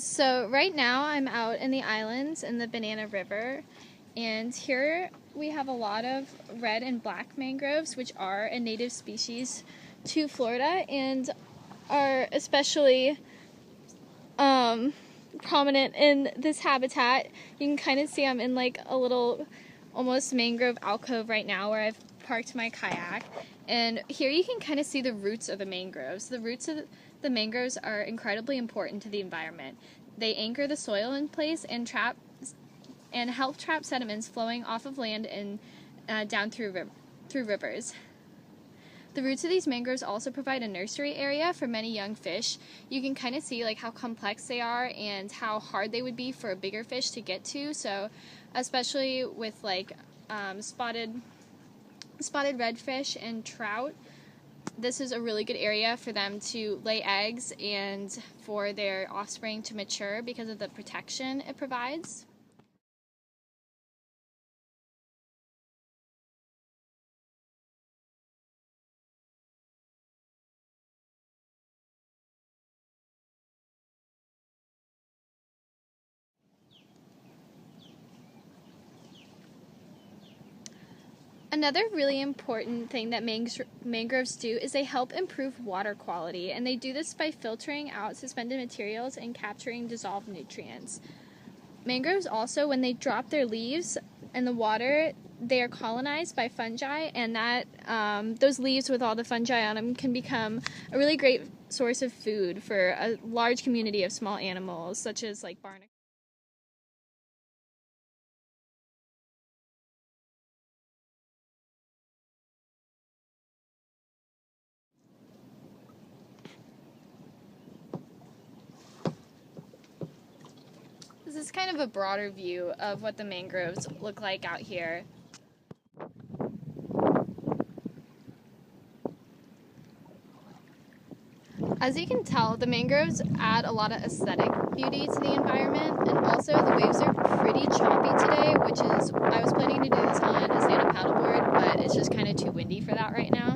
So right now I'm out in the islands in the Banana River, and here we have a lot of red and black mangroves, which are a native species to Florida and are especially prominent in this habitat. You can kind of see I'm in like a little almost mangrove alcove right now where I've parked my kayak, and here you can kind of see the roots of the mangroves. The roots of the mangroves are incredibly important to the environment. They anchor the soil in place and help trap sediments flowing off of land and down through rivers. The roots of these mangroves also provide a nursery area for many young fish. You can kind of see like how complex they are and how hard they would be for a bigger fish to get to. So, especially with like spotted redfish and trout, this is a really good area for them to lay eggs and for their offspring to mature because of the protection it provides. Another really important thing that mangroves do is they help improve water quality, and they do this by filtering out suspended materials and capturing dissolved nutrients. Mangroves also, when they drop their leaves in the water, they are colonized by fungi, and those leaves with all the fungi on them can become a really great source of food for a large community of small animals, such as like barnacles. This is kind of a broader view of what the mangroves look like out here. As you can tell, the mangroves add a lot of aesthetic beauty to the environment, and also the waves are pretty choppy today, which is, I was planning to do this on a stand-up paddleboard, but it's just kind of too windy for that right now.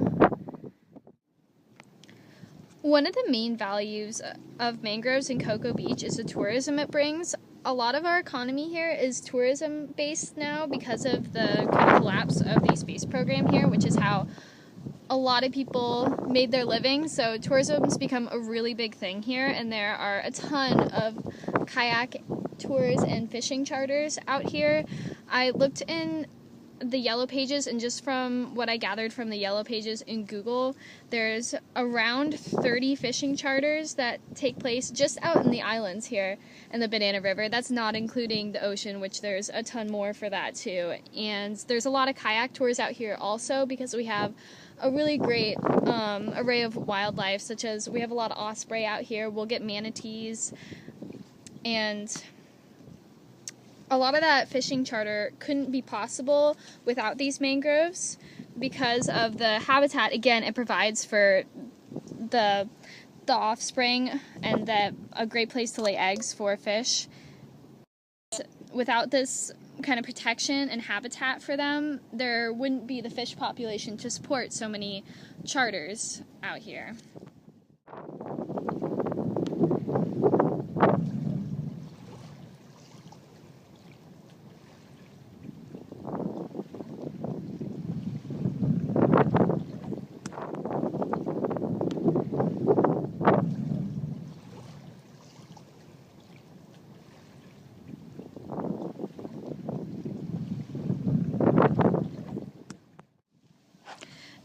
One of the main values of mangroves in Cocoa Beach is the tourism it brings. A lot of our economy here is tourism based now because of the kind of collapse of the space program here, which is how a lot of people made their living. So tourism's become a really big thing here, and there are a ton of kayak tours and fishing charters out here. I looked in the yellow pages, and just from what I gathered from the yellow pages in Google, there's around 30 fishing charters that take place just out in the islands here in the Banana River. That's not including the ocean, which there's a ton more for that too. And there's a lot of kayak tours out here also because we have a really great array of wildlife, such as we have a lot of osprey out here. We'll get manatees, and a lot of that fishing charter couldn't be possible without these mangroves because of the habitat, again, it provides for the offspring and a great place to lay eggs for fish. Without this kind of protection and habitat for them, there wouldn't be the fish population to support so many charters out here.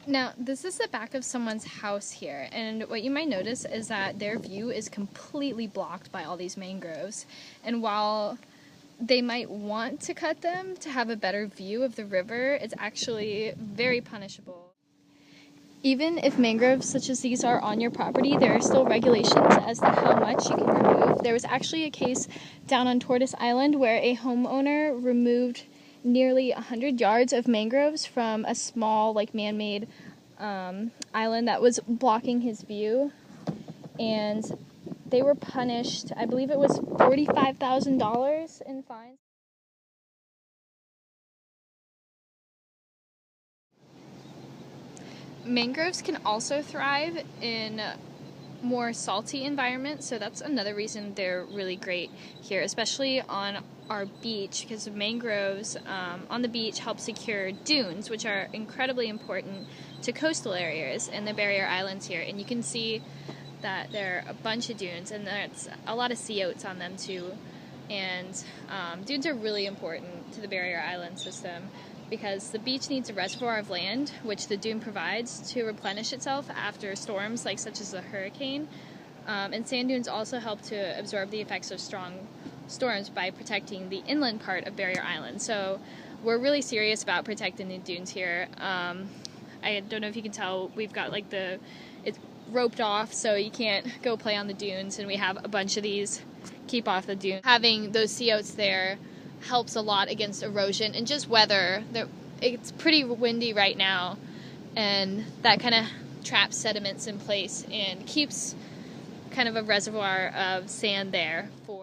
Now, this is the back of someone's house here, and what you might notice is that their view is completely blocked by all these mangroves. And while they might want to cut them to have a better view of the river, it's actually very punishable. Even if mangroves such as these are on your property, there are still regulations as to how much you can remove. There was actually a case down on Tortoise Island where a homeowner removed nearly 100 yards of mangroves from a small, like, man-made island that was blocking his view, and they were punished. I believe it was $45,000 in fines. Mangroves can also thrive in more salty environment, so that's another reason they're really great here, especially on our beach, because the mangroves on the beach help secure dunes, which are incredibly important to coastal areas and the barrier islands here. And you can see that there are a bunch of dunes, and there's a lot of sea oats on them too. And dunes are really important to the barrier island system because the beach needs a reservoir of land, which the dune provides, to replenish itself after storms like such as a hurricane. And sand dunes also help to absorb the effects of strong storms by protecting the inland part of barrier island. So we're really serious about protecting the dunes here. I don't know if you can tell, we've got like it's roped off so you can't go play on the dunes, and we have a bunch of these keep off the dune. Having those sea oats there helps a lot against erosion and just weather. It's pretty windy right now, and that kind of traps sediments in place and keeps kind of a reservoir of sand there for